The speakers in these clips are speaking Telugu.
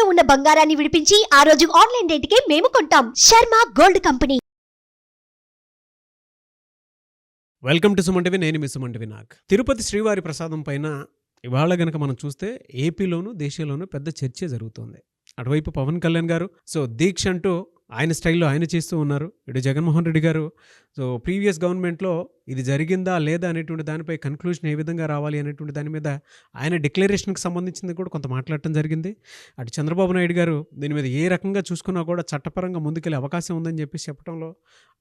తాకట్టులో ఉన్న బంగారాన్ని విడిపించి ఆ రోజు ఆన్లైన్ రేటుకే మేము కొంటాం. Sharma gold company. Welcome to Suman TV. నేను మీ సుమన్ టీవీ. తిరుపతి శ్రీవారి ప్రసాదం పైన ఇవాళ గనక మనం చూస్తే ఏపీలోను దేశంలోనూ పెద్ద చర్చ జరుగుతుంది. అటువైపు పవన్ కళ్యాణ్ గారు దీక్ష అంటూ ఆయన స్టైల్లో ఆయన చేస్తూ ఉన్నారు. ఇటు జగన్మోహన్ రెడ్డి గారు ప్రీవియస్ గవర్నమెంట్లో ఇది జరిగిందా లేదా అనేటువంటి దానిపై కన్క్లూజన్ ఏ విధంగా రావాలి అనేటువంటి దాని మీద ఆయన డిక్లరేషన్కి సంబంధించింది కూడా కొంత మాట్లాడటం జరిగింది. అటు చంద్రబాబు నాయుడు గారు దీని మీద ఏ రకంగా చూసుకున్నా కూడా చట్టపరంగా ముందుకెళ్ళే అవకాశం ఉందని చెప్పేసి చెప్పడంలో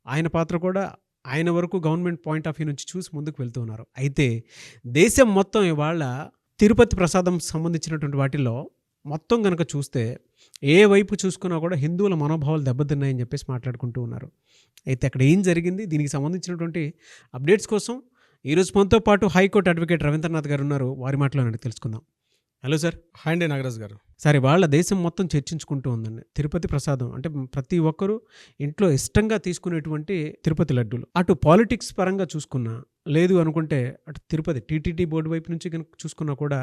ఆయన పాత్ర కూడా ఆయన వరకు గవర్నమెంట్ పాయింట్ ఆఫ్ వ్యూ నుంచి చూసి ముందుకు వెళ్తూ ఉన్నారు. అయితే దేశం మొత్తం ఇవాళ తిరుపతి ప్రసాదం సంబంధించినటువంటి వాటిల్లో మొత్తం కనుక చూస్తే ఏ వైపు చూసుకున్నా కూడా హిందువుల మనోభావాలు దెబ్బతిన్నాయని చెప్పేసి మాట్లాడుకుంటూ ఉన్నారు. అయితే అక్కడ ఏం జరిగింది, దీనికి సంబంధించినటువంటి అప్డేట్స్ కోసం ఈరోజు మనతో పాటు హైకోర్టు అడ్వకేట్ రవీంద్రనాథ్ గారు ఉన్నారు. వారి మాటలో అడిగి తెలుసుకుందాం. Hello sir. హాయ్ అండి నాగరాజ్ గారు. సరే, వాళ్ళ దేశం మొత్తం చర్చించుకుంటూ ఉందండి తిరుపతి ప్రసాదం అంటే ప్రతి ఒక్కరూ ఇంట్లో ఇష్టంగా తీసుకునేటువంటి తిరుపతి లడ్డూలు. అటు పాలిటిక్స్ పరంగా చూసుకున్నా, లేదు అనుకుంటే అటు తిరుపతి టీటీడీ బోర్డు వైపు నుంచి కనుక చూసుకున్నా కూడా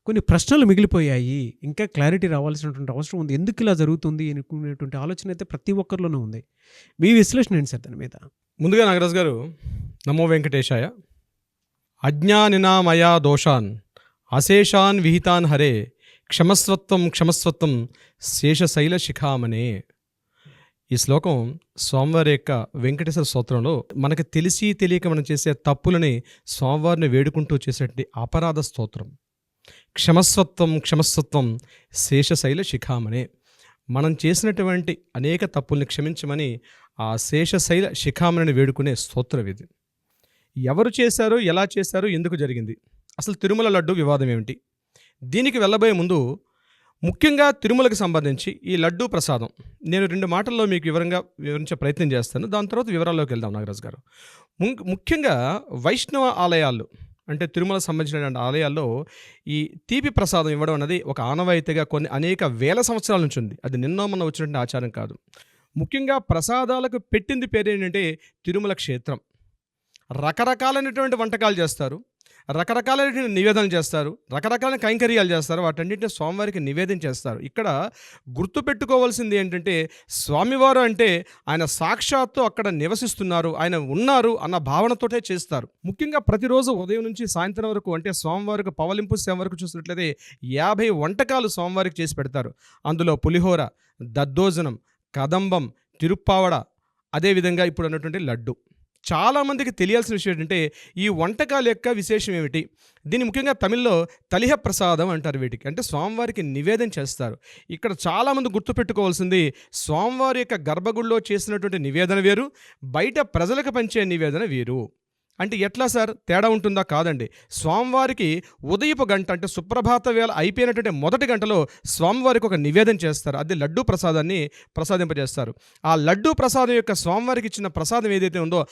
కొన్ని ప్రశ్నలు మిగిలిపోయాయి. ఇంకా క్లారిటీ రావాల్సినటువంటి అవసరం ఉంది. ఎందుకు ఇలా జరుగుతుంది అనుకునేటువంటి ఆలోచన అయితే ప్రతి ఒక్కరిలోనూ ఉంది. మీ విశ్లేషణ ఏంటి సార్ దాని మీద? ముందుగా నాగరాజ్ గారు, నమో వెంకటేశాయ. అజ్ఞానినామయా దోషాన్ అశేషాన్ విహితాన్ హరే క్షమస్వత్వం క్షమస్వత్వం శేషశైల శిఖామనే. ఈ శ్లోకం స్వామివారి యొక్క వెంకటేశ్వర స్తోత్రంలో మనకి తెలిసి తెలియక మనం చేసే తప్పులని స్వామివారిని వేడుకుంటూ చేసేటువంటి అపరాధ స్తోత్రం. క్షమస్వత్వం క్షమస్వత్వం శేషశైల శిఖామనే. మనం చేసినటువంటి అనేక తప్పుల్ని క్షమించమని ఆ శేషశైల శిఖామణిని వేడుకునే స్తోత్రం ఇది. ఎవరు చేశారు, ఎలా చేశారు, ఎందుకు జరిగింది, అసలు తిరుమల లడ్డు వివాదం ఏమిటి, దీనికి వెళ్ళబోయే ముందు ముఖ్యంగా తిరుమలకు సంబంధించి ఈ లడ్డూ ప్రసాదం నేను 2 మాటల్లో మీకు వివరించే ప్రయత్నం చేస్తాను. దాని తర్వాత వివరాల్లోకి వెళ్దాం నాగరాజ్ గారు. ముఖ్యంగా వైష్ణవ ఆలయాలు అంటే తిరుమల సంబంధించినటువంటి ఆలయాల్లో ఈ తీపి ప్రసాదం ఇవ్వడం అనేది ఒక ఆనవాయితీగా అనేక వేల సంవత్సరాల నుంచి ఉంది. అది నిన్నో మొన్న వచ్చినటువంటి ఆచారం కాదు. ముఖ్యంగా ప్రసాదాలకు పెట్టింది పేరు ఏంటంటే తిరుమల క్షేత్రం. రకరకాలైనటువంటి వంటకాలు చేస్తారు, రకరకాలైన నివేదనలు చేస్తారు, రకరకాల కైంకర్యాలు చేస్తారు. వాటన్నింటినీ స్వామివారికి నివేదన చేస్తారు. ఇక్కడ గుర్తుపెట్టుకోవాల్సింది ఏంటంటే స్వామివారు అంటే ఆయన సాక్షాత్తు అక్కడ నివసిస్తున్నారు, ఆయన ఉన్నారు అన్న భావనతోటే చేస్తారు. ముఖ్యంగా ప్రతిరోజు ఉదయం నుంచి సాయంత్రం వరకు అంటే స్వామివారికి పవలింపు సేవ వరకు చూసినట్లయితే 50 వంటకాలు స్వామివారికి చేసి పెడతారు. అందులో పులిహోర, దద్దోజనం, కదంబం, తిరుప్పావడ, అదేవిధంగా ఇప్పుడు అన్నటువంటి లడ్డు. చాలామందికి తెలియాల్సిన విషయం ఏంటంటే ఈ వంటకాల యొక్క విశేషం ఏమిటి. దీన్ని ముఖ్యంగా తమిళ్లో తలిహ ప్రసాదం అంటారు. వీటికి అంటే స్వామివారికి నివేదన చేస్తారు. ఇక్కడ చాలామంది గుర్తుపెట్టుకోవాల్సింది స్వామివారి యొక్క గర్భగుడిలో చేసినటువంటి నివేదన వేరు, బయట ప్రజలకు పంచే నివేదన వేరు. అంటే ఎట్లా సార్, తేడా ఉంటుందా? కాదండి. స్వామివారికి ఉదయపు గంట అంటే సుప్రభాత వేళ అయిపోయినటువంటి మొదటి గంటలో స్వామివారికి ఒక నివేదన చేస్తారు. అది లడ్డూ ప్రసాదాన్ని ప్రసాదింపజేస్తారు. ఆ లడ్డూ ప్రసాదం యొక్క స్వామివారికి ఇచ్చిన ప్రసాదం ఏదైతే ఉందో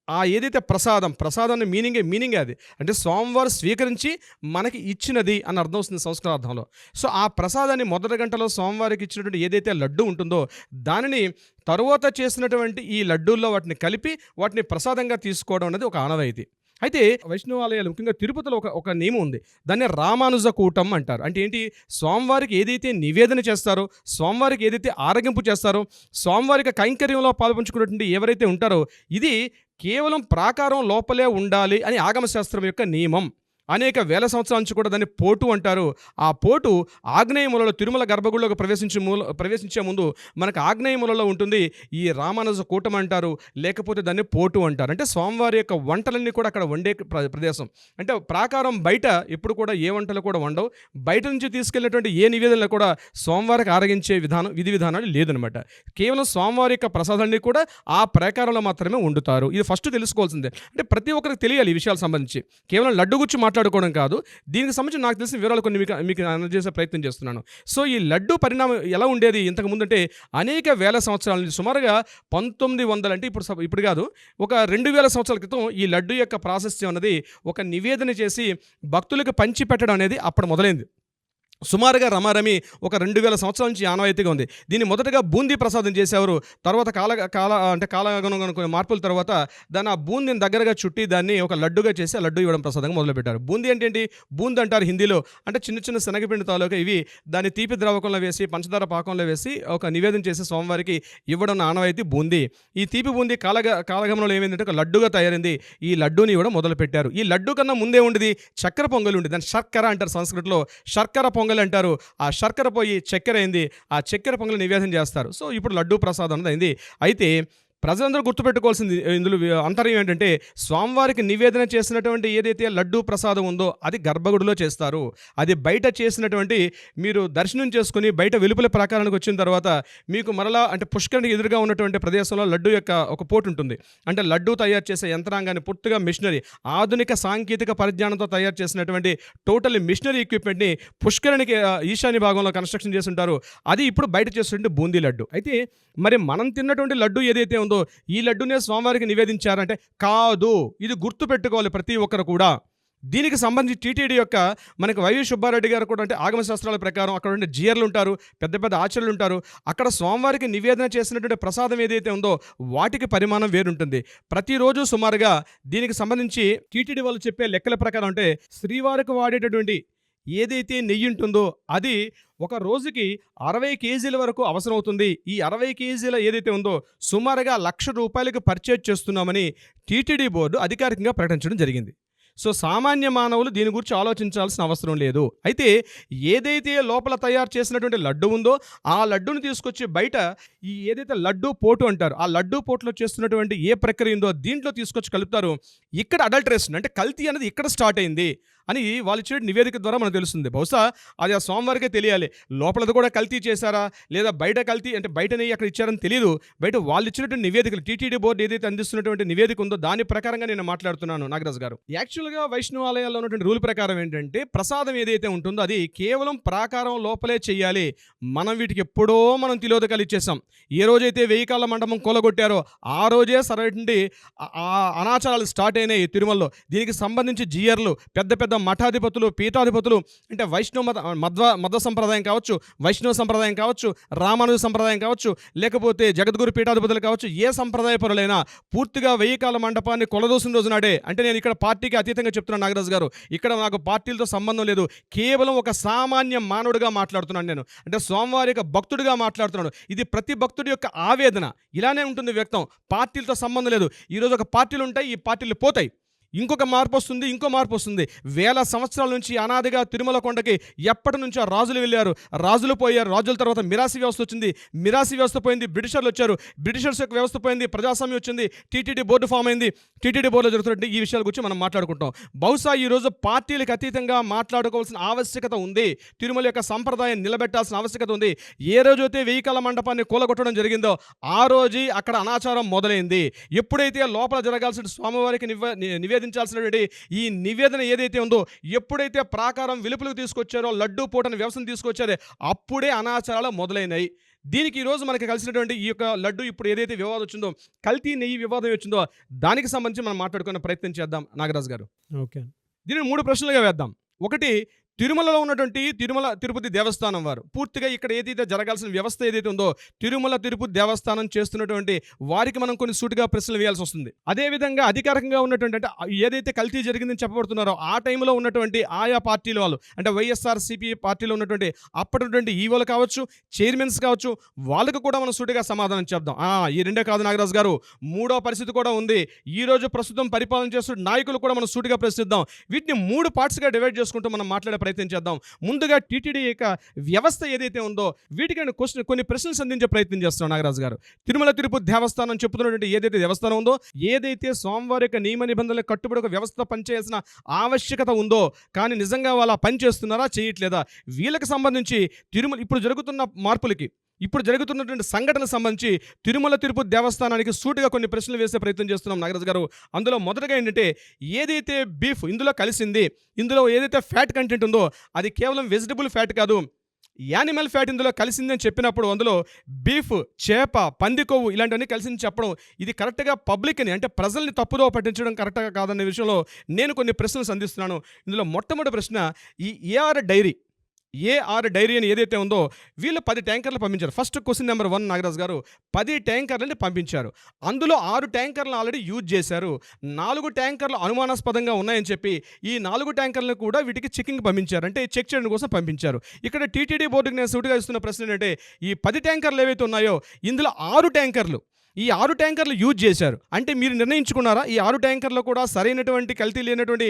ఆ ఏదైతే ప్రసాదాన్ని మీనింగే అది అంటే స్వామివారు స్వీకరించి మనకి ఇచ్చినది అని అర్థం వస్తుంది సంస్కృతార్థంలో. సో ఆ ప్రసాదాన్ని మొదటి గంటలో స్వామివారికి ఇచ్చినటువంటి ఏదైతే లడ్డు ఉంటుందో దానిని తరువాత చేసినటువంటి ఈ లడ్డూల్లో వాటిని కలిపి వాటిని ప్రసాదంగా తీసుకోవడం అనేది ఒక ఆనవాయితీ. అయితే వైష్ణవాలయాలు ముఖ్యంగా తిరుపతిలో ఒక నియమం ఉంది. దాన్ని రామానుజ కూటం అంటారు. అంటే ఏంటి, స్వామివారికి ఏదైతే నివేదన చేస్తారో, స్వామివారికి ఏదైతే ఆరగింపు చేస్తారో, స్వామివారికి కైంకర్యంలో పాల్పంచుకున్నటువంటి ఎవరైతే ఉంటారో ఇది కేవలం ప్రాకారం లోపలే ఉండాలి అని ఆగమశాస్త్రం యొక్క నియమం. అనేక వేల సంవత్సరాల నుంచి కూడా దాన్ని పోటు అంటారు. ఆ పోటు ఆగ్నేయ మూలలో తిరుమల గర్భగుడిలోకి ప్రవేశించే ముందు మనకు ఆగ్నేయ మూలలో ఉంటుంది. ఈ రామానుజ కూటం అంటారు, లేకపోతే దాన్ని పోటు అంటారు. అంటే స్వామివారి యొక్క వంటలన్నీ కూడా అక్కడ వండే ప్రదేశం. అంటే ప్రాకారం బయట ఎప్పుడు కూడా ఏ వంటలు కూడా వండవు. బయట నుంచి తీసుకెళ్ళినటువంటి ఏ నివేదనలు కూడా స్వామివారికి ఆరగించే విధి విధానాలు లేదనమాట. కేవలం స్వామివారి యొక్క ప్రసాదాన్ని కూడా ఆ ప్రాకారంలో మాత్రమే వండుతారు. ఇది ఫస్ట్ తెలుసుకోవాల్సిందే. అంటే ప్రతి ఒక్కరికి తెలియాలి ఈ విషయాలకు సంబంధించి. కేవలం లడ్డు గురించి మాట్లాడుకోవడం కాదు, దీనికి సంబంధించి నాకు తెలిసిన వివరాలు కొన్ని మీకు అందజేసే ప్రయత్నం చేస్తున్నాను. సో ఈ లడ్డు పరిణామం ఎలా ఉండేది ఇంతకు ముందు అంటే అనేక వేల సంవత్సరాల నుంచి సుమారుగా 1900 అంటే ఇప్పుడు కాదు, ఒక 2000 సంవత్సరాల క్రితం ఈ లడ్డు యొక్క ప్రాశస్త్యం అనేది ఒక నివేదన చేసి భక్తులకు పంచి పెట్టడం అనేది అప్పుడు మొదలైంది. సుమారుగా రమారమి ఒక 2000 సంవత్సరాల నుంచి ఆనవాయితీగా ఉంది. దీన్ని మొదటగా బూందీ ప్రసాదం చేసేవారు. తర్వాత కాలాగమనం కొన్ని మార్పుల తర్వాత దాన్ని ఆ బూందీని దగ్గరగా చుట్టి దాన్ని ఒక లడ్డుగా చేసి ఆ లడ్డు ఇవ్వడం ప్రసాదంగా మొదలుపెట్టారు. బూందీ అంటే ఏంటి? బూందీ అంటారు హిందీలో. అంటే చిన్న చిన్న శనగపిండి తాలూకా ఇవి దాన్ని తీపి ద్రావకంలో వేసి పంచదార పాకంలో వేసి ఒక నివేదన చేసి స్వామివారికి ఇవ్వడం ఆనవాయితీ బూందీ. ఈ తీపి బూందీ కాలగమనంలో ఏమైందంటే ఒక లడ్డుగా తయారైంది. ఈ లడ్డూని ఇవ్వడం మొదలుపెట్టారు. ఈ లడ్డు కన్నా ముందే ఉండేది చక్కెర పొంగలి ఉండేది. దాన్ని శర్కర అంటారు సంస్కృతిలో. శర్కర పొంగలి అంటారు. ఆ శర్కర పోయి చక్కెర అయింది. ఆ చక్కెర పొంగలి నివేదన చేస్తారు. సో ఇప్పుడు లడ్డూ ప్రసాదం అనేది అయింది. అయితే ప్రజలందరూ గుర్తుపెట్టుకోవాల్సింది ఇందులో అంతర్యం ఏంటంటే స్వామివారికి నివేదన చేసినటువంటి ఏదైతే లడ్డూ ప్రసాదం ఉందో అది గర్భగుడిలో చేస్తారు. అది బయట చేసినటువంటి మీరు దర్శనం చేసుకుని బయట వెలుపల ప్రాకారానికి వచ్చిన తర్వాత మీకు మరలా అంటే పుష్కరానికి ఎదురుగా ఉన్నటువంటి ప్రదేశంలో లడ్డు యొక్క ఒక పోటు ఉంటుంది. అంటే లడ్డు తయారు చేసే యంత్రాంగాన్ని పూర్తిగా మిషనరీ ఆధునిక సాంకేతిక పరిజ్ఞానంతో తయారు చేసినటువంటి టోటల్ మిషనరీ ఎక్విప్మెంట్ని పుష్కరానికి ఈశాన్య భాగంలో కన్స్ట్రక్షన్ చేసి ఉంటారు. అది ఇప్పుడు బయట చేసినటువంటి బూందీ లడ్డు. అయితే మరి మనం తిన్నటువంటి లడ్డు ఏదైతే ఉందో ఈ లడ్డునే స్వామివారికి నివేదించారంటే కాదు. ఇది గుర్తు పెట్టుకోవాలి ప్రతి ఒక్కరు కూడా. దీనికి సంబంధించి టీటీడీ యొక్క మనకి వైవి సుబ్బారెడ్డి గారు కూడా అంటే ఆగమ శాస్త్రాల ప్రకారం అక్కడ ఉండే జియర్లు ఉంటారు, పెద్ద పెద్ద ఆచార్యులు ఉంటారు. అక్కడ స్వామివారికి నివేదన చేసినటువంటి ప్రసాదం ఏదైతే ఉందో వాటికి పరిమాణం వేరుంటుంది. ప్రతిరోజు సుమారుగా దీనికి సంబంధించి టీటీడీ వాళ్ళు చెప్పే లెక్కల ప్రకారం అంటే శ్రీవారికి వాడేటటువంటి ఏదైతే నెయ్యి ఉంటుందో అది ఒక రోజుకి 60 కేజీల వరకు అవసరం అవుతుంది. ఈ 60 కేజీల ఏదైతే ఉందో సుమారుగా ₹1,00,000 పర్చేజ్ చేస్తున్నామని టీటీడీ బోర్డు అధికారికంగా ప్రకటించడం జరిగింది. సో సామాన్య మానవులు దీని గురించి ఆలోచించాల్సిన అవసరం లేదు. అయితే ఏదైతే లోపల తయారు చేసినటువంటి లడ్డు ఉందో ఆ లడ్డును తీసుకొచ్చి బయట ఈ ఏదైతే లడ్డు పోటు అంటారు ఆ లడ్డు పోటులో చేస్తున్నటువంటి ఏ ప్రక్రియ ఉందో దీంట్లో తీసుకొచ్చి కలుపుతారు. ఇక్కడ అడల్టరేషన్ అంటే కల్తీ అనేది ఇక్కడ స్టార్ట్ అయింది అని వాళ్ళు ఇచ్చే నివేదిక ద్వారా మనకు తెలుస్తుంది. బహుశా అది ఆ స్వామివారికే తెలియాలి. లోపలది కూడా కల్తీ చేశారా లేదా బయట కల్తీ అంటే బయట నెయ్యి అక్కడ ఇచ్చారని తెలియదు. బయట వాళ్ళు ఇచ్చినటువంటి నివేదికలు టీటీడీ బోర్డు ఏదైతే అందిస్తున్నటువంటి నివేదిక ఉందో దాని ప్రకారంగా నేను మాట్లాడుతున్నాను నాగరాజు గారు. యాక్చువల్గా వైష్ణవ ఆలయాల్లో ఉన్నటువంటి రూల్ ప్రకారం ఏంటంటే ప్రసాదం ఏదైతే ఉంటుందో అది కేవలం ప్రాకారం లోపలే చేయాలి. మనం వీటికి ఎప్పుడో మనం తిలోదకాలు ఇచ్చేసాం. ఏ రోజైతే 1000 కాళ్ళ మండపం కూలగొట్టారో ఆ రోజే సరైన అనాచారాలు స్టార్ట్ అయినాయి తిరుమలలో. దీనికి సంబంధించి జియర్లు పెద్ద పెద్ద మఠాధిపతులు పీఠాధిపతులు అంటే వైష్ణవ మధ్వ సంప్రదాయం కావచ్చు, వైష్ణవ సంప్రదాయం కావచ్చు, రామానుజ సంప్రదాయం కావచ్చు, లేకపోతే జగద్గురు పీఠాధిపతులు కావచ్చు, ఏ సంప్రదాయ పరులైనా పూర్తిగా 1000 కాళ్ళ మండపాన్ని కొలదోసిన రోజు నాడే అంటే నేను ఇక్కడ పార్టీకి అతీతంగా చెప్తున్నాను నాగరాజు గారు. ఇక్కడ నాకు పార్టీలతో సంబంధం లేదు. కేవలం ఒక సామాన్య మానవుడిగా మాట్లాడుతున్నాను నేను. అంటే స్వామివారి యొక్క భక్తుడిగా మాట్లాడుతున్నాను. ఇది ప్రతి భక్తుడి యొక్క ఆవేదన ఇలానే ఉంటుంది వ్యక్తం. పార్టీలతో సంబంధం లేదు. ఈరోజు ఒక పార్టీలు ఉంటాయి, ఈ పార్టీలు పోతాయి. ఇంకొక మార్పు వస్తుంది, ఇంకో మార్పు వస్తుంది. 1000 సంవత్సరాల నుంచి అనాదిగా తిరుమల కొండకి ఎప్పటి నుంచో రాజులు వెళ్ళారు, రాజులు పోయారు. రాజుల తర్వాత మిరాసి వ్యవస్థ వచ్చింది, మిరాసి వ్యవస్థ పోయింది, బ్రిటిషర్లు వచ్చారు, బ్రిటిషర్స్ యొక్క వ్యవస్థ పోయింది, ప్రజాస్వామ్యం వచ్చింది, టీటీడీ బోర్డు ఫామ్ అయింది. టీటీడీ బోర్డులో జరుగుతున్నట్టు ఈ విషయాల గురించి మనం మాట్లాడుకుంటాం. బహుశా ఈరోజు పార్టీలకు అతీతంగా మాట్లాడుకోవాల్సిన ఆవశ్యకత ఉంది. తిరుమల యొక్క సంప్రదాయం నిలబెట్టాల్సిన ఆవశ్యకత ఉంది. ఏ రోజైతే 1000 కాళ్ళ మండపాన్ని కూలగొట్టడం జరిగిందో ఆ రోజు అక్కడ అనాచారం మొదలైంది. ఎప్పుడైతే లోపల జరగాల్సిన స్వామివారికి నివేదించాల్సినటువంటి ఈ నివేదన ఏదైతే ఉందో ఎప్పుడైతే ప్రాకారం వెలుపులకు తీసుకొచ్చారో లడ్డూ పూటని వ్యవస్థను తీసుకొచ్చారో అప్పుడే అనాచారాలు మొదలైనాయి. దీనికి ఈరోజు మనకి కలిసినటువంటి ఈ యొక్క లడ్డు ఇప్పుడు ఏదైతే వివాదం వచ్చిందో కల్తీ నెయ్యి వివాదం వచ్చిందో దానికి సంబంధించి మనం మాట్లాడుకునే ప్రయత్నం చేద్దాం నాగరాజు గారు. ఓకే, దీన్ని 3 ప్రశ్నలుగా వేద్దాం. ఒకటి, తిరుమలలో ఉన్నటువంటి తిరుమల తిరుపతి దేవస్థానం వారు పూర్తిగా ఇక్కడ ఏదైతే జరగాల్సిన వ్యవస్థ ఏదైతే ఉందో తిరుమల తిరుపతి దేవస్థానం చేస్తున్నటువంటి వారికి మనం కొన్ని సూటిగా ప్రశ్నలు వేయాల్సి వస్తుంది. అదేవిధంగా అధికారికంగా ఉన్నటువంటి అంటే ఏదైతే కల్తీ జరిగిందని చెప్పబడుతున్నారో ఆ టైంలో ఉన్నటువంటి ఆయా పార్టీల వాళ్ళు అంటే వైఎస్ఆర్సీపీ పార్టీలో ఉన్నటువంటి అప్పటిటువంటి ఈవోలు కావచ్చు, చైర్మన్స్ కావచ్చు, వాళ్ళకు కూడా మనం సూటిగా సమాధానం చెప్దాం. ఈ రెండే కాదు నాగరాజు గారు, 3వ పరిస్థితి కూడా ఉంది. ఈ రోజు ప్రస్తుతం పరిపాలన చేస్తున్న నాయకులు కూడా మనం సూటిగా ప్రశ్నిద్దాం. వీటిని 3 పార్ట్స్గా డివైడ్ చేసుకుంటూ మనం మాట్లాడే ప్రయత్నం చేద్దాం. ముందుగా టీటీడీ యొక్క వ్యవస్థ ఏదైతే ఉందో వీటికి కొన్ని ప్రశ్నలు సంధించే ప్రయత్నం చేస్తున్నాం నాగరాజు గారు. తిరుమల తిరుపతి దేవస్థానం చెప్తున్నటువంటి ఏదైతే దేవస్థానం ఉందో ఏదైతే స్వామివారి యొక్క నియమ నిబంధనలకు కట్టుబడి ఒక వ్యవస్థ పనిచేయాల్సిన ఆవశ్యకత ఉందో కానీ నిజంగా వాళ్ళ పని చేస్తున్నారా చేయట్లేదా వీళ్ళకి సంబంధించి తిరుమల ఇప్పుడు జరుగుతున్న మార్పులకి ఇప్పుడు జరుగుతున్నటువంటి సంఘటనలకు సంబంధించి తిరుమల తిరుపతి దేవస్థానానికి సూటిగా కొన్ని ప్రశ్నలు వేసే ప్రయత్నం చేస్తున్నాం నాగరాజు గారు. అందులో మొదటగా ఏంటంటే ఏదైతే బీఫ్ ఇందులో కలిసింది, ఇందులో ఏదైతే ఫ్యాట్ కంటెంట్ ఉందో అది కేవలం వెజిటబుల్ ఫ్యాట్ కాదు, యానిమల్ ఫ్యాట్ ఇందులో కలిసిందని చెప్పినప్పుడు అందులో బీఫ్, చేప, పంది కొవ్వు ఇలాంటివన్నీ కలిసింది చెప్పడం ఇది కరెక్ట్గా పబ్లిక్ని అంటే ప్రజల్ని తప్పుదో పట్టించడం కరెక్ట్గా కాదనే విషయంలో నేను కొన్ని ప్రశ్నలు సంధిస్తున్నాను. ఇందులో మొట్టమొదటి ప్రశ్న, ఈ ఏఆర్ డైరీ ఏఆర్ డైరీ అని ఏదైతే ఉందో వీళ్ళు 10 ట్యాంకర్లు పంపించారు. ఫస్ట్ క్వశ్చన్ నెంబర్ 1 నాగరాజు గారు 10 ట్యాంకర్లని పంపించారు. అందులో 6 ట్యాంకర్లను ఆల్రెడీ యూజ్ చేశారు. 4 ట్యాంకర్లు అనుమానాస్పదంగా ఉన్నాయని చెప్పి ఈ 4 ట్యాంకర్లను కూడా వీటికి చెకింగ్ పంపించారు. అంటే చెక్ చేయడం కోసం పంపించారు. ఇక్కడ టీటీడీ బోర్డుకి నేను సూటిగా ఇస్తున్న ప్రశ్న ఏంటంటే ఈ 10 ట్యాంకర్లు ఏవైతే ఉన్నాయో ఇందులో 6 ట్యాంకర్లు ఈ 6 ట్యాంకర్లు యూజ్ చేశారు. అంటే మీరు నిర్ణయించుకున్నారా ఈ 6 ట్యాంకర్లో కూడా సరైనటువంటి కల్తీ లేనటువంటి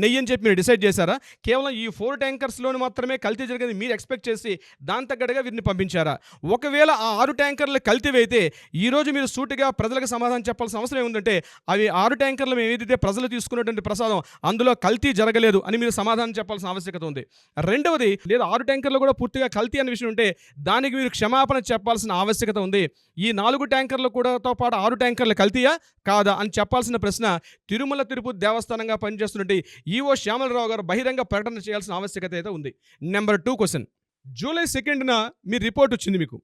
నెయ్యి అని చెప్పి మీరు డిసైడ్ చేశారా? కేవలం ఈ 4 ట్యాంకర్స్లోని మాత్రమే కల్తీ జరిగింది మీరు ఎక్స్పెక్ట్ చేసి దాని తగ్గట్టుగా వీరిని పంపించారా? ఒకవేళ ఆ 6 ట్యాంకర్లు కల్తీవైతే ఈరోజు మీరు సూటిగా ప్రజలకు సమాధానం చెప్పాల్సిన అవసరం ఏముందంటే అవి 6 ట్యాంకర్లు మేము ఏదైతే ప్రజలు తీసుకున్నటువంటి ప్రసాదం అందులో కల్తీ జరగలేదు అని మీరు సమాధానం చెప్పాల్సిన ఆవశ్యకత ఉంది. రెండవది లేదా 6 ట్యాంకర్లు కూడా పూర్తిగా కల్తీ అనే విషయం ఉంటే దానికి మీరు క్షమాపణ చెప్పాల్సిన ఆవశ్యకత ఉంది. ఈ 4 ట్యాంకర్లు కూడాతో పాటు 6 ట్యాంకర్లు కల్తీయా కాదా అని చెప్పాల్సిన ప్రశ్న తిరుమల తిరుపతి దేవస్థానంగా పనిచేస్తున్నట్టు ఈవో శ్యామలరావు గారు బహిరంగ ప్రకటన చేయాల్సిన ఆవశ్యకత అయితే ఉంది. నెంబర్ 2 క్వశ్చన్, జూలై 2న మీ రిపోర్ట్ వచ్చింది మీకు.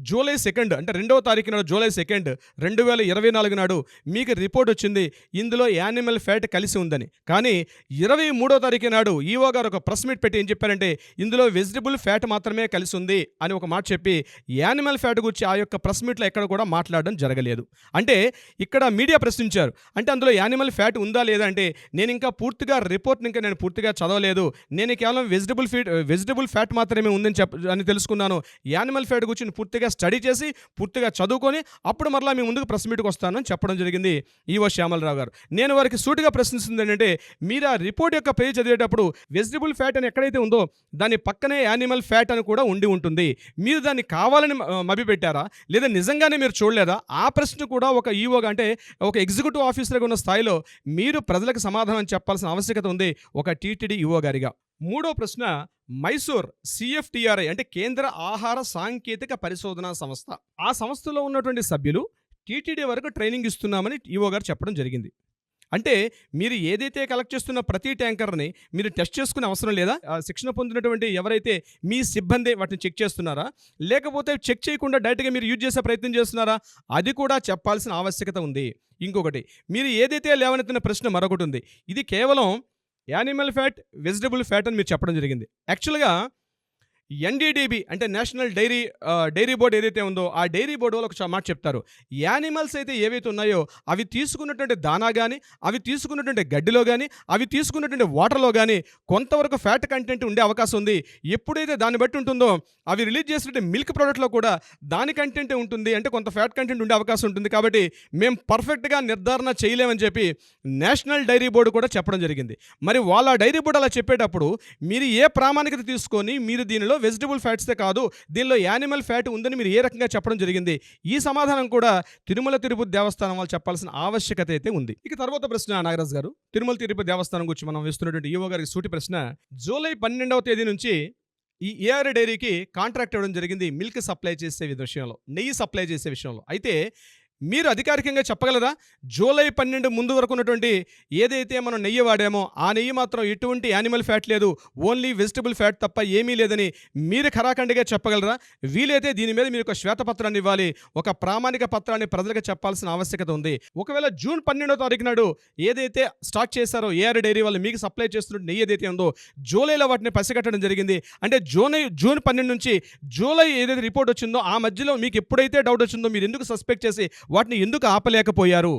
జూలై 2 అంటే 2వ తారీఖు నాడు జూలై 2 2024 నాడు మీకు రిపోర్ట్ వచ్చింది ఇందులో యానిమల్ ఫ్యాట్ కలిసి ఉందని. కానీ 23వ తారీఖు నాడు ఈవో గారు ఒక ప్రెస్ మీట్ పెట్టి ఏం చెప్పారంటే ఇందులో వెజిటబుల్ ఫ్యాట్ మాత్రమే కలిసి ఉంది అని ఒక మాట చెప్పి యానిమల్ ఫ్యాట్ గురించి ఆ యొక్క ప్రెస్ మీట్లో ఎక్కడ కూడా మాట్లాడడం జరగలేదు. అంటే ఇక్కడ మీడియా ప్రశ్నించారు అంటే అందులో యానిమల్ ఫ్యాట్ ఉందా లేదా అంటే నేను ఇంకా పూర్తిగా రిపోర్ట్ని ఇంకా నేను పూర్తిగా చదవలేదు, నేను కేవలం వెజిటబుల్ ఫ్యాట్ మాత్రమే ఉందని అని తెలుసుకున్నాను. యానిమల్ ఫ్యాట్ గురించి పూర్తిగా స్టడీ చేసి పూర్తిగా చదువుకొని అప్పుడు మరలా మీ ముందుకు ప్రెస్ మీట్కి వస్తానని చెప్పడం జరిగింది ఈవో శ్యామలరావు గారు. నేను వారికి సూటిగా ప్రశ్నిస్తుంది ఏంటంటే మీరు ఆ రిపోర్ట్ యొక్క పేజ్ చదివేటప్పుడు వెజిటబుల్ ఫ్యాట్ అని ఎక్కడైతే ఉందో దాని పక్కనే యానిమల్ ఫ్యాట్ అని కూడా ఉండి ఉంటుంది. మీరు దాన్ని కావాలని మభ్యపెట్టారా లేదా నిజంగానే మీరు చూడలేదా? ఆ ప్రశ్న కూడా ఒక ఈవోగా అంటే ఒక ఎగ్జిక్యూటివ్ ఆఫీసర్గా ఉన్న స్థాయిలో మీరు ప్రజలకు సమాధానం చెప్పాల్సిన ఆవశ్యకత ఉంది ఒక టీటీడీ ఈవో గారిగా. మూడో ప్రశ్న, మైసూర్ CFTRI అంటే కేంద్ర ఆహార సాంకేతిక పరిశోధనా సంస్థ, ఆ సంస్థలో ఉన్నటువంటి సభ్యులు టీటీడీ వరకు ట్రైనింగ్ ఇస్తున్నామని ఈవో గారు చెప్పడం జరిగింది. అంటే మీరు ఏదైతే కలెక్ట్ చేస్తున్న ప్రతి ట్యాంకర్ని మీరు టెస్ట్ చేసుకునే అవసరం లేదా? శిక్షణ పొందినటువంటి ఎవరైతే మీ సిబ్బంది వాటిని చెక్ చేస్తున్నారా లేకపోతే చెక్ చేయకుండా డైరెక్ట్గా మీరు యూజ్ చేసే ప్రయత్నం చేస్తున్నారా? అది కూడా చెప్పాల్సిన ఆవశ్యకత ఉంది. ఇంకొకటి, మీరు ఏదైతే లేవనెత్తిన ప్రశ్న మరొకటి ఉంది. ఇది కేవలం యానిమల్ ఫ్యాట్ వెజిటబుల్ ఫ్యాట్ అని మీరు చెప్పడం జరిగింది. యాక్చువల్గా NDDB అంటే నేషనల్ డైరీ బోర్డు ఏదైతే ఉందో ఆ డైరీ బోర్డు వాళ్ళు ఒక మాట చెప్తారు. యానిమల్స్ అయితే ఏవైతే ఉన్నాయో అవి తీసుకున్నటువంటి దానా కానీ అవి తీసుకున్నటువంటి గడ్డిలో కానీ అవి తీసుకున్నటువంటి వాటర్లో కానీ కొంతవరకు ఫ్యాట్ కంటెంట్ ఉండే అవకాశం ఉంది. ఎప్పుడైతే దాన్ని బట్టి ఉంటుందో అవి రిలీజ్ చేసినటువంటి మిల్క్ ప్రోడక్ట్లో కూడా దాని కంటెంటే ఉంటుంది, అంటే కొంత ఫ్యాట్ కంటెంట్ ఉండే అవకాశం ఉంటుంది. కాబట్టి మేము పర్ఫెక్ట్గా నిర్ధారణ చేయలేమని చెప్పి నేషనల్ డైరీ బోర్డు కూడా చెప్పడం జరిగింది. మరి వాళ్ళ డైరీ బోర్డు అలా చెప్పేటప్పుడు మీరు ఏ ప్రామాణికత తీసుకొని మీరు దీనిలో వెజిటబుల్ ఫ్యాట్సే కాదు దీనిలో యానిమల్ ఫ్యాట్ ఉందని మీరు ఏ రకంగా చెప్పడం జరిగింది? ఈ సమాధానం కూడా తిరుమల తిరుపతి దేవస్థానం వాళ్ళు చెప్పాల్సిన ఆవశ్యకత అయితే ఉంది. ఇక తర్వాత ప్రశ్న నాగరాజు గారు, తిరుమల తిరుపతి దేవస్థానం గురించి మనం వేస్తున్నటువంటి ఈవో గారికి సూటి ప్రశ్న. జూలై 12వ తేదీ నుంచి ఈ ఏఆర్ డైరీకి కాంట్రాక్ట్ ఇవ్వడం జరిగింది మిల్క్ సప్లై చేసే విషయంలో, నెయ్యి సప్లై చేసే విషయంలో. అయితే మీరు అధికారికంగా చెప్పగలరా జూలై 12 ముందు వరకు ఉన్నటువంటి ఏదైతే మనం నెయ్యి వాడామో ఆ నెయ్యి మాత్రం ఎటువంటి యానిమల్ ఫ్యాట్ లేదు, ఓన్లీ వెజిటబుల్ ఫ్యాట్ తప్ప ఏమీ లేదని మీరు ఖరాఖండిగా చెప్పగలరా? వీలైతే దీని మీద మీరు ఒక శ్వేతపత్రాన్ని ఇవ్వాలి, ఒక ప్రామాణిక పత్రాన్ని ప్రజలకు చెప్పాల్సిన ఆవశ్యకత ఉంది. ఒకవేళ జూన్ 12వ తారీఖు నాడు ఏదైతే స్టార్ట్ చేశారో ఏఆర్ డైరీ వాళ్ళు మీకు సప్లై చేస్తున్న నెయ్యి ఏదైతే ఉందో జూలైలో వాటిని పసిగట్టడం జరిగింది. అంటే జూన్ 12 నుంచి జూలై ఏదైతే రిపోర్ట్ వచ్చిందో ఆ మధ్యలో మీకు ఎప్పుడైతే డౌట్ వచ్చిందో మీరు ఎందుకు సస్పెక్ట్ చేసి వాటిని ఎందుకు ఆపలేకపోయారు?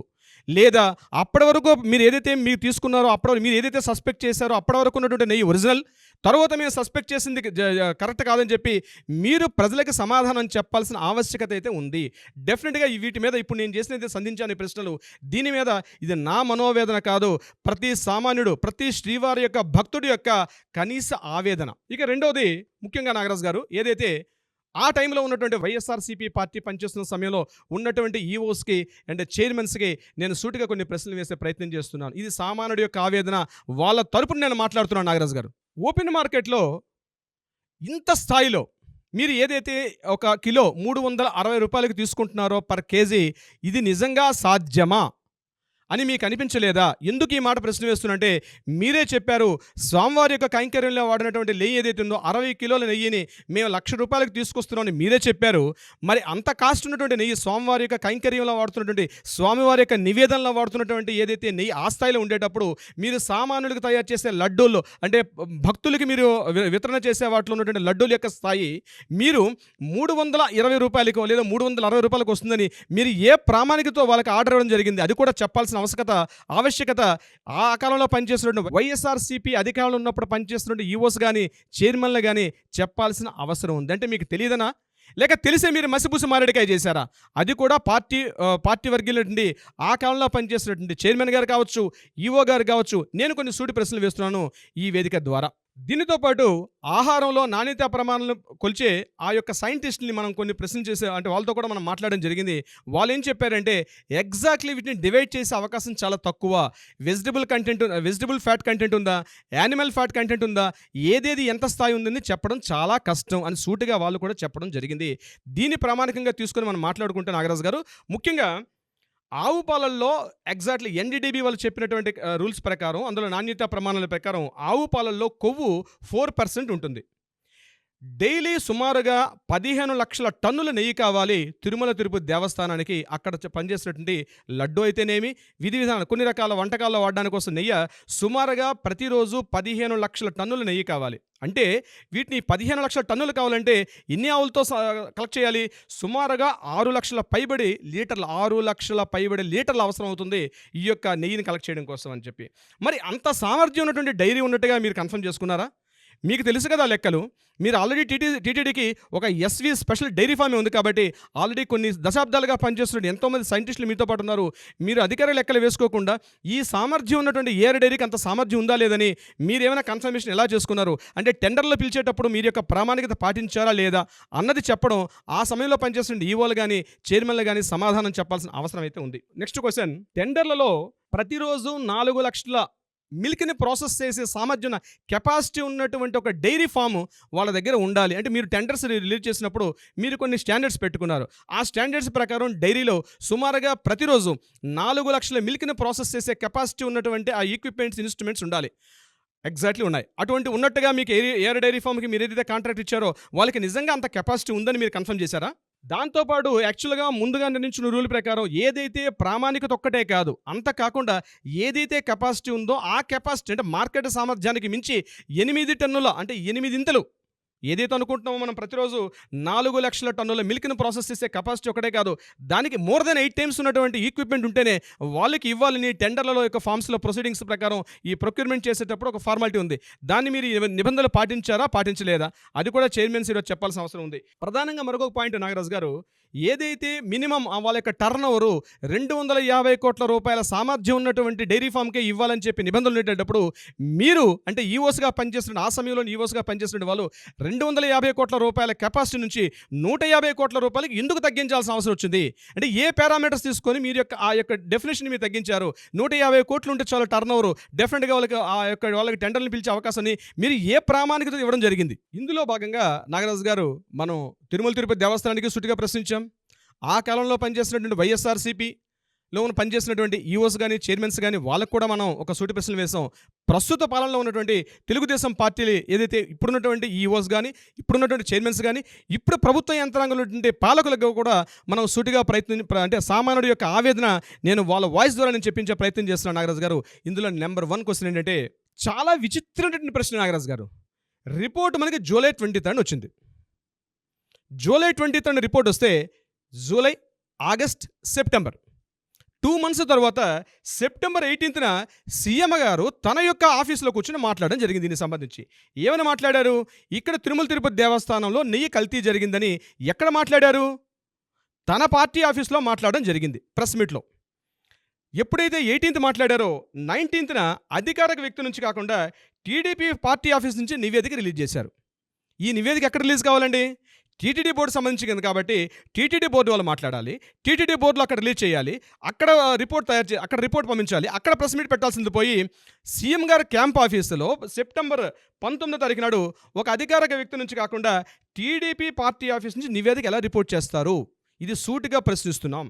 లేదా అప్పటి వరకు మీరు ఏదైతే మీరు తీసుకున్నారో అప్పటి మీరు ఏదైతే సస్పెక్ట్ చేశారో అప్పటి వరకు ఉన్నటువంటి నెయ్యి ఒరిజినల్, తర్వాత మేము సస్పెక్ట్ చేసింది కరెక్ట్ కాదని చెప్పి మీరు ప్రజలకు సమాధానం చెప్పాల్సిన ఆవశ్యకత అయితే ఉంది. డెఫినెట్గా వీటి మీద ఇప్పుడు నేను చేసినైతే సంధించాను ప్రశ్నలు, దీని మీద ఇది నా మనోవేదన కాదు, ప్రతి సామాన్యుడు ప్రతి శ్రీవారి యొక్క భక్తుడి యొక్క కనీస ఆవేదన. ఇక రెండవది ముఖ్యంగా నాగరాజు గారు ఏదైతే ఆ టైంలో ఉన్నటువంటి వైఎస్ఆర్సీపీ పార్టీ పనిచేస్తున్న సమయంలో ఉన్నటువంటి ఈఓస్కి అండ్ చైర్మన్స్కి నేను సూటిగా కొన్ని ప్రశ్నలు వేసే ప్రయత్నం చేస్తున్నాను. ఇది సామాన్యుడి యొక్క ఆవేదన, వాళ్ళ తరపున నేను మాట్లాడుతున్నాను. నాగరాజు గారు, ఓపెన్ మార్కెట్లో ఇంత స్థాయిలో మీరు ఏదైతే ఒక కిలో 360 రూపాయలకి తీసుకుంటున్నారో పర్ కేజీ, ఇది నిజంగా సాధ్యమా? అని మీకు అనిపించలేదా? ఎందుకు ఈ మాట ప్రశ్న వేస్తున్నంటే, మీరే చెప్పారు స్వామివారి యొక్క కైంకర్యంలో వాడినటువంటి నెయ్యి ఏదైతే ఉందో 60 కిలోల నెయ్యిని మేము ₹1,00,000 తీసుకొస్తున్నామని మీరే చెప్పారు. మరి అంత కాస్ట్ ఉన్నటువంటి నెయ్యి స్వామివారి యొక్క కైంకర్యంలో వాడుతున్నటువంటి, స్వామివారి యొక్క నివేదనలో వాడుతున్నటువంటి ఏదైతే నెయ్యి ఆ స్థాయిలో ఉండేటప్పుడు, మీరు సామాన్యులకు తయారు చేసే లడ్డూల్లో అంటే భక్తులకి మీరు వితరణ చేసే వాటిలో ఉన్నటువంటి లడ్డూల యొక్క స్థాయి మీరు ₹320 లేదా ₹360 వస్తుందని మీరు ఏ ప్రామాణికతో వాళ్ళకి ఆర్డర్ ఇవ్వడం జరిగింది? అది కూడా చెప్పాల్సిన ఆవశ్యకత ఆ కాలంలో పనిచేస్తున్న వైఎస్ఆర్సీపీ అధికారంలో ఉన్నప్పుడు పనిచేస్తున్న ఈఓస్ కానీ చైర్మన్లు కానీ చెప్పాల్సిన అవసరం ఉంది. అంటే మీకు తెలియదనా, లేక తెలిసే మీరు మసిపూసి మారేడికాయ చేశారా? అది కూడా పార్టీ వర్గీయులటువంటి ఆ కాలంలో పనిచేస్తున్నటువంటి చైర్మన్ గారు కావచ్చు, ఈఓ గారు కావచ్చు. నేను కొన్ని సూటి ప్రశ్నలు వేస్తున్నాను ఈ వేదిక ద్వారా. దీనితో పాటు ఆహారంలో నాణ్యతా ప్రమాణాలను కొలిచే ఆ యొక్క సైంటిస్టుని మనం కొన్ని ప్రశ్నలు చేసే అంటే వాళ్ళతో కూడా మనం మాట్లాడడం జరిగింది. వాళ్ళు ఏం చెప్పారంటే ఎగ్జాక్ట్లీ వీటిని డివైడ్ చేసే అవకాశం చాలా తక్కువ. వెజిటబుల్ ఫ్యాట్ కంటెంట్ ఉందా, యానిమల్ ఫ్యాట్ కంటెంట్ ఉందా, ఏదేది ఎంత స్థాయి ఉందని చెప్పడం చాలా కష్టం అని సూటిగా వాళ్ళు కూడా చెప్పడం జరిగింది. దీన్ని ప్రామాణికంగా తీసుకొని మనం మాట్లాడుకుంటే నాగరాజు గారు, ముఖ్యంగా ఆవు పాలల్లో ఎగ్జాక్ట్లీ ఎన్డీడీబీ వాళ్ళు చెప్పినటువంటి రూల్స్ ప్రకారం, అందులో నాణ్యతా ప్రమాణాల ప్రకారం ఆవు పాలల్లో కొవ్వు 4% ఉంటుంది. డైలీ సుమారుగా 15 లక్షల టన్నుల నెయ్యి కావాలి తిరుమల తిరుపతి దేవస్థానానికి. అక్కడ పనిచేసినటువంటి లడ్డు అయితేనేమి, విధి విధానం కొన్ని రకాల వంటకాల్లో వాడడానికి కోసం నెయ్యి సుమారుగా ప్రతిరోజు 15 లక్షల టన్నుల నెయ్యి కావాలి. అంటే వీటిని 15 లక్షల టన్నులు కావాలంటే ఇన్ని ఆవులతో కలెక్ట్ చేయాలి. సుమారుగా 6 లక్షల పైబడి లీటర్లు అవసరం అవుతుంది ఈ యొక్క నెయ్యిని కలెక్ట్ చేయడం కోసం అని చెప్పి. మరి అంత సామర్థ్యం ఉన్నటువంటి డైరీ ఉన్నట్టుగా మీరు కన్ఫర్మ్ చేసుకున్నారా? మీకు తెలుసు కదా లెక్కలు. మీరు ఆల్రెడీ టీటీడీకి ఒక ఎస్వి స్పెషల్ డైరీ ఫామే ఉంది కాబట్టి ఆల్రెడీ కొన్ని దశాబ్దాలుగా పనిచేస్తున్న ఎంతోమంది సైంటిస్టులు మీతో పాటు ఉన్నారు. మీరు అధికార లెక్కలు వేసుకోకుండా ఈ సామర్థ్యం ఉన్నటువంటి ఏఆర్ డైరీకి అంత సామర్థ్యం ఉందా లేదని మీరు ఏమైనా కన్ఫర్మేషన్ ఎలా చేసుకున్నారు? అంటే టెండర్లు పిలిచేటప్పుడు మీరు యొక్క ప్రామాణికత పాటించారా లేదా అన్నది చెప్పడం ఆ సమయంలో పనిచేస్తున్న ఈవోలు కానీ చైర్మన్లు కానీ సమాధానం చెప్పాల్సిన అవసరం అయితే ఉంది. నెక్స్ట్ క్వశ్చన్, టెండర్లలో ప్రతిరోజు 4 లక్షల మిల్క్ని ప్రాసెస్ చేసే సామర్థ్యం కెపాసిటీ ఉన్నటువంటి ఒక డైరీ ఫామ్ వాళ్ళ దగ్గర ఉండాలి. అంటే మీరు టెండర్స్ రిలీజ్ చేసినప్పుడు మీరు కొన్ని స్టాండర్డ్స్ పెట్టుకున్నారు. ఆ స్టాండర్డ్స్ ప్రకారం డైరీలో సుమారుగా ప్రతిరోజు 4 లక్షల మిల్క్ని ప్రాసెస్ చేసే కెపాసిటీ ఉన్నటువంటి ఆ ఎక్విప్మెంట్స్, ఇన్స్ట్రుమెంట్స్ ఉండాలి. ఎగ్జాక్ట్లీ ఉన్నాయి. అటువంటి ఉన్నట్టుగా మీకు ఏఆర్ డైరీ ఫామ్కి మీరు ఏదైతే కాంట్రాక్ట్ ఇచ్చారో వాళ్ళకి నిజంగా అంత కెపాసిటీ ఉందని మీరు కన్ఫర్మ్ చేశారా? దాంతోపాటు యాక్చువల్గా ముందుగా నిర్ణయించిన రూల్ ప్రకారం ఏదైతే ప్రామాణికత ఒక్కటే కాదు, అంత కాకుండా ఏదైతే కెపాసిటీ ఉందో ఆ కెపాసిటీ అంటే మార్కెట్ సామర్థ్యానికి మించి 8 టన్నుల అంటే 8 ఇంతలు ఏదైతే అనుకుంటున్నామో మనం ప్రతిరోజు 4 లక్షల టన్నుల మిల్క్ని ప్రాసెస్ చేసే కెపాసిటీ ఒకటే కాదు, దానికి మోర్ దెన్ 8 టైమ్స్ ఉన్నటువంటి ఈక్విప్మెంట్ ఉంటేనే వాళ్ళకి ఇవ్వాలని టెండర్లలో యొక్క ఫామ్స్లో ప్రొసీడింగ్స్ ప్రకారం ఈ ప్రొక్యూర్మెంట్ చేసేటప్పుడు ఒక ఫార్మాలిటీ ఉంది. దాన్ని మీరు నిబంధనలు పాటించారా, పాటించలేదా? అది కూడా చైర్మన్స్ ఈరోజు చెప్పాల్సిన అవసరం ఉంది. ప్రధానంగా మరొక పాయింట్ నాగరాజు గారు, ఏదైతే మినిమం వాళ్ళ యొక్క టర్న్ ఓవరు 250 కోట్ల రూపాయల సామర్థ్యం ఉన్నటువంటి డైరీ ఫామ్కే ఇవ్వాలని చెప్పి నిబంధనలు ఉండేటప్పుడు మీరు అంటే ఈఓస్గా పనిచేస్తున్న ఆ సమయంలో ఈఓస్గా పనిచేస్తున్న వాళ్ళు 250 కోట్ల రూపాయల కెపాసిటీ నుంచి 150 కోట్ల రూపాయలకి ఎందుకు తగ్గించాల్సిన అవసరం వచ్చింది? అంటే ఏ పారామీటర్స్ తీసుకొని మీరు ఆ యొక్క డెఫినేషన్ మీరు తగ్గించారు? 150 కోట్లు ఉంటే చాలా టర్న్ ఓవర్, డెఫినెట్గా వాళ్ళకి టెండర్లు పిలిచే అవకాశాన్ని మీరు ఏ ప్రామాణికత ఇవ్వడం జరిగింది? ఇందులో భాగంగా నాగరాజు గారు, మనం తిరుమల తిరుపతి దేవస్థానానికి సూటిగా ప్రశ్నించాం. ఆ కాలంలో పనిచేసినటువంటి వైఎస్ఆర్సీపీలో పనిచేసినటువంటి ఈఓస్ కానీ చైర్మన్స్ కానీ వాళ్ళకు కూడా మనం ఒక సూటి ప్రశ్నలు వేసాం. ప్రస్తుత పాలనలో ఉన్నటువంటి తెలుగుదేశం పార్టీలు ఏదైతే ఇప్పుడున్నటువంటి ఈఓస్ కానీ ఇప్పుడున్నటువంటి చైర్మన్స్ కానీ ఇప్పుడు ప్రభుత్వ యంత్రాంగంలో ఉన్నటువంటి పాలకులకు కూడా మనం సూటిగా అంటే సామాన్యుడి యొక్క ఆవేదన నేను వాళ్ళ వాయిస్ ద్వారా నేను చెప్పించే ప్రయత్నం చేస్తున్నాను నాగరాజు గారు. ఇందులో నెంబర్ 1 క్వశ్చన్ ఏంటంటే చాలా విచిత్రమైనటువంటి ప్రశ్న నాగరాజు గారు. రిపోర్ట్ మనకి జూలై 23 వచ్చింది. జూలై 23 రిపోర్ట్ వస్తే జూలై, ఆగస్ట్, సెప్టెంబర్ 2 months తర్వాత సెప్టెంబర్ 18న సీఎం గారు తన యొక్క ఆఫీస్లో కూర్చొని మాట్లాడడం జరిగింది. దీనికి సంబంధించి ఏమని మాట్లాడారు? ఇక్కడ తిరుమల తిరుపతి దేవస్థానంలో నెయ్యి కల్తీ జరిగిందని ఎక్కడ మాట్లాడారు? తన పార్టీ ఆఫీస్లో మాట్లాడడం జరిగింది ప్రెస్ మీట్లో. ఎప్పుడైతే 18th మాట్లాడారో 19th అధికారిక వ్యక్తి నుంచి కాకుండా టీడీపీ పార్టీ ఆఫీస్ నుంచి నివేదిక రిలీజ్ చేశారు. ఈ నివేదిక ఎక్కడ రిలీజ్ కావాలండి? టీటీడీ బోర్డు సంబంధించింది కాబట్టి టీటీడీ బోర్డు వాళ్ళు మాట్లాడాలి. టీటీడీ బోర్డులో అక్కడ రిలీజ్ చేయాలి. అక్కడ రిపోర్ట్ అక్కడ రిపోర్ట్ పంపించాలి. అక్కడ ప్రెస్ మీట్ పెట్టాల్సింది పోయి సీఎం గారు క్యాంప్ ఆఫీసులో సెప్టెంబర్ 19 నాడు ఒక అధికారిక వ్యక్తి నుంచి కాకుండా టీడీపీ పార్టీ ఆఫీస్ నుంచి నివేదిక ఎలా రిపోర్ట్ చేస్తారు? ఇది సూటిగా ప్రశ్నిస్తున్నాం.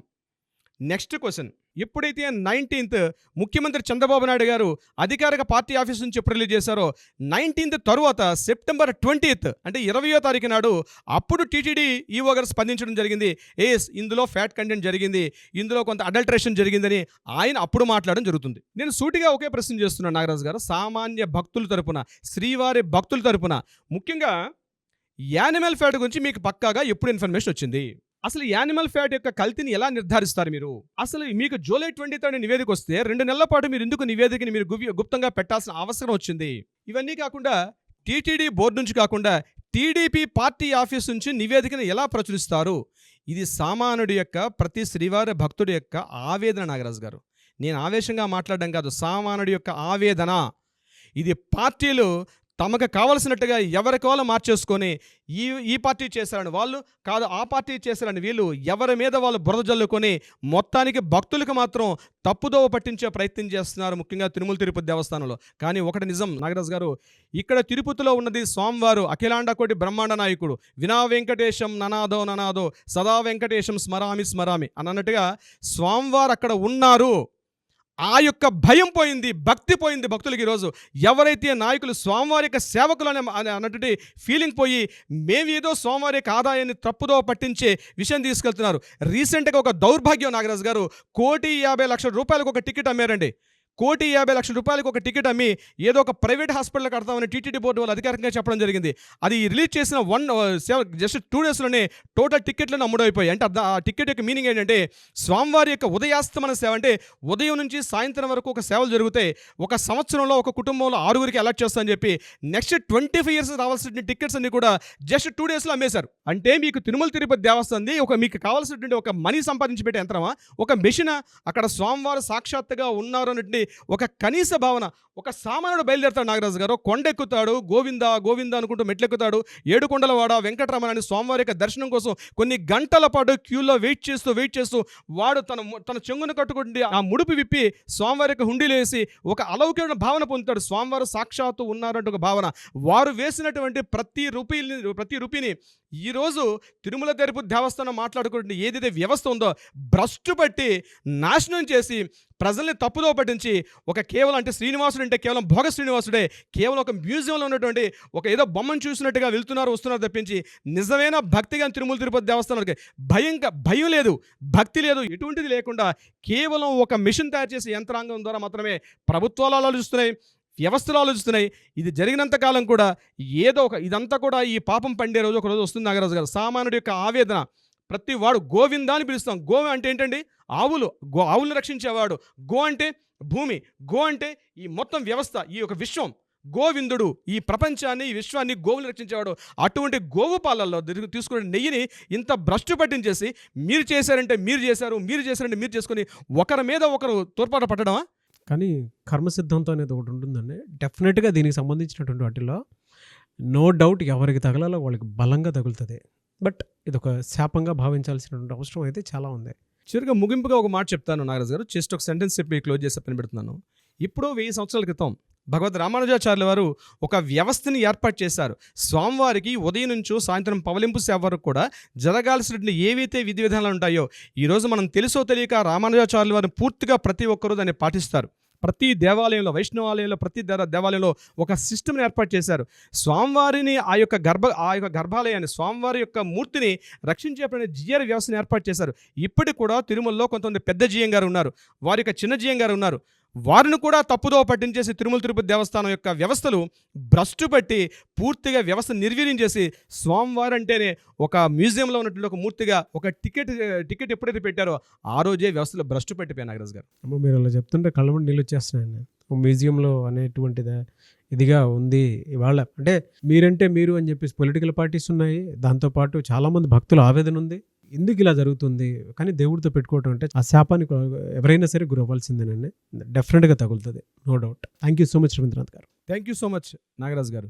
నెక్స్ట్ క్వశ్చన్, ఎప్పుడైతే 19th ముఖ్యమంత్రి చంద్రబాబు నాయుడు గారు అధికారిక పార్టీ ఆఫీస్ నుంచి ఎప్పుడు రిలీజ్ చేశారో 19th తర్వాత సెప్టెంబర్ 20th అంటే 20వ తారీఖు నాడు అప్పుడు టీటీడీ ఈఓ గారు స్పందించడం జరిగింది. ఇందులో ఫ్యాట్ కంటెంట్ జరిగింది, ఇందులో కొంత అడల్ట్రేషన్ జరిగిందని ఆయన అప్పుడు మాట్లాడడం జరుగుతుంది. నేను సూటిగా ఒకే ప్రశ్న చేస్తున్నాను నాగరాజు గారు, సామాన్య భక్తుల తరపున, శ్రీవారి భక్తుల తరపున, ముఖ్యంగా యానిమల్ ఫ్యాట్ గురించి మీకు పక్కాగా ఎప్పుడు ఇన్ఫర్మేషన్ వచ్చింది? అసలు యానిమల్ ఫ్యాట్ యొక్క కల్తీని ఎలా నిర్ధారిస్తారు మీరు? అసలు మీకు జూలై 23 నివేదిక వస్తే 2 నెలల పాటు మీరు ఎందుకు నివేదికని మీరు గుప్తంగా పెట్టాల్సిన అవసరం వచ్చింది? ఇవన్నీ కాకుండా టీటీడీ బోర్డు నుంచి కాకుండా టీడీపీ పార్టీ ఆఫీస్ నుంచి నివేదికను ఎలా ప్రచురిస్తారు? ఇది సామాన్యుడి యొక్క, ప్రతి శ్రీవారి భక్తుడి యొక్క ఆవేదన నాగరాజు గారు. నేను ఆవేశంగా మాట్లాడడం కాదు, సామాన్యుడి యొక్క ఆవేదన. ఇది పార్టీలు తమకు కావలసినట్టుగా ఎవరికి వాళ్ళు మార్చేసుకొని ఈ పార్టీ చేశారని వాళ్ళు, కాదు ఆ పార్టీ చేశారని వీళ్ళు, ఎవరి మీద వాళ్ళు బురద జల్లుకొని మొత్తానికి భక్తులకు మాత్రం తప్పుదోవ పట్టించే ప్రయత్నం చేస్తున్నారు, ముఖ్యంగా తిరుమల తిరుపతి దేవస్థానంలో. కానీ ఒకటి నిజం నాగరాజు గారు, ఇక్కడ తిరుపతిలో ఉన్నది స్వామివారు అఖిలాండ కోటి బ్రహ్మాండ నాయకుడు. వినా వెంకటేశం ననాదో ననాదో సదా వెంకటేశం స్మరామి స్మరామి అన్నట్టుగా స్వామివారు అక్కడ ఉన్నారు. ఆ యొక్క భయం పోయింది, భక్తి పోయింది భక్తులకి. ఈరోజు ఎవరైతే నాయకులు స్వామివారి యొక్క సేవకులు అన్నటువంటి ఫీలింగ్ పోయి మేమేదో స్వామివారి యొక్క ఆదాయాన్ని తప్పుదో పట్టించే విషయం తీసుకెళ్తున్నారు. రీసెంట్గా ఒక దౌర్భాగ్యం నాగరాజు గారు, 1,50,00,000 రూపాయలకు ఒక టికెట్ అమ్మారండి. 1,50,00,000 రూపాయలకు ఒక టికెట్ అమ్మి ఏదో ఒక ప్రైవేట్ హాస్పిటల్ కడతామని టీటీడీ బోర్డు వాళ్ళు అధికారికంగా చెప్పడం జరిగింది. అది రిలీజ్ చేసిన జస్ట్ 2 daysలోనే టోటల్ టికెట్లను అమ్ముడైపోయాయి. అంటే ఆ టికెట్ యొక్క మీనింగ్ ఏంటంటే స్వామివారి యొక్క ఉదయాస్తమన సేవ, అంటే ఉదయం నుంచి సాయంత్రం వరకు ఒక సేవలు జరుగుతాయి. ఒక సంవత్సరంలో ఒక కుటుంబంలో 6గురికి అలాట్ చేస్తామని చెప్పి నెక్స్ట్ 25 years రావాల్సిన టికెట్స్ అన్ని కూడా జస్ట్ 2 daysలో అమ్మేశారు. అంటే మీకు తిరుమల తిరుపతి దేవస్థానం మీకు కావాల్సినటువంటి ఒక మనీ సంపాదించి పెట్టే యంత్రమా, ఒక మెషిన్? అక్కడ స్వామివారు సాక్షాత్తుగా ఉన్నారు అన్నట్టు ఒక కనీస భావన. ఒక సామాన్యుడు బయలుదేరుతాడు నాగరాజు గారు, కొండెక్కుతాడు, గోవింద గోవింద అనుకుంటూ మెట్లెక్కుతాడు, ఏడుకొండలవాడ వెంకటరమణ అని స్వామివారి యొక్క దర్శనం కోసం కొన్ని గంటల పాటు క్యూలో వెయిట్ చేస్తూ వాడు తన చెంగును కట్టుకుంటే ఆ ముడుపు విప్పి స్వామివారి యొక్క హుండీలో వేసి ఒక అలౌకిక భావన పొందుతాడు. స్వామివారు సాక్షాత్తు ఉన్నారంటే ఒక భావన. వారు వేసినటువంటి ప్రతి రూపీని ఈరోజు తిరుమల తిరుపతి దేవస్థానం మాట్లాడుకుంటే ఏదైతే వ్యవస్థ ఉందో భ్రష్టు పట్టి నాశనం చేసి ప్రజల్ని తప్పుదో పట్టించి ఒక కేవలం, అంటే శ్రీనివాసుడు అంటే కేవలం భోగ శ్రీనివాసుడే, కేవలం ఒక మ్యూజియంలో ఉన్నటువంటి ఒక ఏదో బొమ్మను చూసినట్టుగా వస్తున్నారు తప్పించి నిజమైన భక్తిగా తిరుమల తిరుపతి దేవస్థానానికి భయం లేదు, భక్తి లేదు, ఎటువంటిది లేకుండా కేవలం ఒక మిషన్ తయారు చేసే యంత్రాంగం ద్వారా మాత్రమే ప్రభుత్వాలు ఆలోచిస్తున్నాయి, వ్యవస్థలు ఆలోచిస్తున్నాయి. ఇది జరిగినంత కాలం కూడా ఇదంతా కూడా ఈ పాపం పండే రోజు ఒక రోజు వస్తుంది నాగరాజు గారు. సామాన్యుడి యొక్క ఆవేదన, ప్రతి వాడు గోవిందా అని పిలుస్తాం. గో అంటే ఏంటండి? ఆవులను రక్షించేవాడు. గో అంటే భూమి, గో అంటే ఈ మొత్తం వ్యవస్థ, ఈ యొక్క విశ్వం. గోవిందుడు ఈ ప్రపంచాన్ని, ఈ విశ్వాన్ని గోవులు రక్షించేవాడు. అటువంటి గోవు పాలల్లో తీసుకునే నెయ్యిని ఇంత భ్రష్టు పట్టించేసి మీరు చేశారంటే మీరు చేశారు, మీరు చేశారంటే మీరు చేసుకుని ఒకరి మీద ఒకరు తోడ్పాటు పట్టడమా? కానీ కర్మ సిద్ధాంతం అనేది ఒకటి ఉంటుందండి. డెఫినెట్గా దీనికి సంబంధించినటువంటి వాటిలో నో డౌట్ ఎవరికి తగలాలో వాళ్ళకి బలంగా తగులుతుంది. బట్ ఇది ఒక శాపంగా భావించాల్సినటువంటి అవసరం అయితే చాలా ఉంది. చివరిగా ముగింపుగా ఒక మాట చెప్తాను నాగరాజు గారు, జస్ట్ ఒక సెంటెన్స్ చెప్పి క్లోజ్ చేసి పని పెడుతున్నాను. ఇప్పుడు 1000 సంవత్సరాల క్రితం భగవద్ రామానుజాచార్యుల వారు ఒక వ్యవస్థని ఏర్పాటు చేశారు. స్వామివారికి ఉదయం నుంచి సాయంత్రం పవలింపు సేవ వరకు కూడా జరగాల్సినటువంటి ఏవైతే విధి విధానాలు ఉంటాయో ఈరోజు మనం తెలుసో తెలియక రామానుజాచార్యుల వారిని పూర్తిగా ప్రతి ఒక్కరూ దాన్ని పాటిస్తారు. ప్రతి దేవాలయంలో, వైష్ణవాలయంలో, ప్రతి దేవాలయంలో ఒక సిస్టమ్ని ఏర్పాటు చేశారు. స్వామివారిని ఆ యొక్క గర్భాలయాన్ని, స్వామివారి యొక్క మూర్తిని రక్షించేటువంటి జిఆర్ వ్యవస్థను ఏర్పాటు చేశారు. ఇప్పటికి కూడా తిరుమలలో కొంతమంది పెద్ద జిఎం గారు ఉన్నారు, వారి యొక్క చిన్న జిఎం గారు ఉన్నారు. వారిని కూడా తప్పుదో పట్టించేసి తిరుమల తిరుపతి దేవస్థానం యొక్క వ్యవస్థలు భ్రష్టు పట్టి పూర్తిగా వ్యవస్థ నిర్వీర్యం చేసి స్వామివారు అంటేనే ఒక మ్యూజియంలో ఉన్నటువంటి ఒక మూర్తిగా ఒక టికెట్ ఎప్పుడైతే పెట్టారో ఆ రోజే వ్యవస్థలో భ్రష్టు పట్టిపోయారు నాగరాజు గారు. అమ్మ మీరు అలా చెప్తుంటే కళ్ళ ముందు నీళ్ళు వచ్చేస్తున్నాయండి. మ్యూజియంలో అనేటువంటిది ఇదిగా ఉంది ఇవాళ. అంటే మీరంటే మీరు అని చెప్పేసి పొలిటికల్ పార్టీస్ ఉన్నాయి, దాంతోపాటు చాలామంది భక్తుల ఆవేదన ఉంది. ఎందుకు ఇలా జరుగుతుంది? కానీ దేవుడితో పెట్టుకోవటం అంటే ఆ శాపానికి ఎవరైనా సరే గురవ్వాల్సిందేనండి. డెఫినెట్గా తగులుతుంది, no doubt. Thank you so much Ravindranath garu. Thank you so much Nagaraju గారు.